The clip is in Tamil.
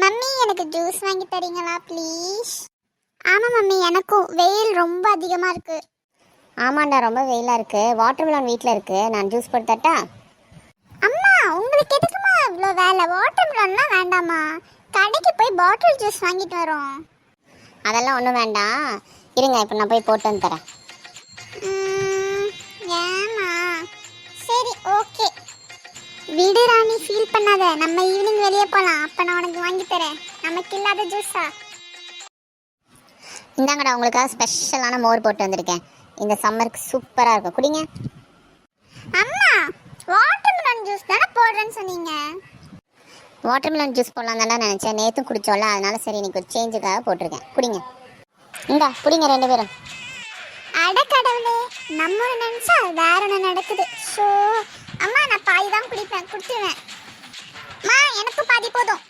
மம்மி எனக்கு ஜூஸ் வாங்கி தரீங்களா ப்ளீஸ்? ஆமாம் மம்மி, எனக்கும் வெயில் ரொம்ப அதிகமாக இருக்கு. ஆமாண்டா, ரொம்ப வெயிலாக இருக்குது. வாட்டர் மெலன் வீட்டில் இருக்குது, நான் ஜூஸ் போட்டு தரட்டா? அம்மா உங்களுக்கு எதுக்குமா இவ்வளோ வேலை? வாட்டர் மெலன்லாம் வேண்டாமா, கடைக்கு போய் பாட்டில் ஜூஸ் வாங்கிட்டு வரோம். அதெல்லாம் ஒன்றும் வேண்டாம், இருங்க இப்போ நான் போய் போட்டு வந்து தரேன். ஏமா சரி ஓகே விடு ராணி, ஃபீல் பண்ணாத. நம்ம ஈவினிங் வெளியே போகலாம், அப்போ நான் உனக்கு வாங்கி தரேன். நமக்கு இல்லாத ஜூஸா? இந்தாங்கடா, உங்களுக்காக ஸ்பெஷலான மோர் போட்டு வந்திருக்கேன். இந்த சம்மருக்கு சூப்பராக இருக்கும், குடிங்க. அம்மா வாட்டர் மெலன் ஜூஸ் தானே போடுறேன்னு சொன்னீங்க. வாட்டர் மெலன் ஜூஸ் போடலாம் தானே நினச்சேன், நேற்றும் குடிச்சோம்ல, அதனால சரி இன்னைக்கு ஒரு சேஞ்சுக்காக போட்டிருக்கேன். குடிங்க. இந்தா குடிங்க 2 பேரும். அட கடவுளே, நம்ம ஒன்று நினச்சா வேற ஒன்று நடக்குது. ஷோ அம்மா, நான் பாதி தான் குடிப்பேன், குடிச்சிருவேன். அம்மா எனக்கு பாதி போதும்.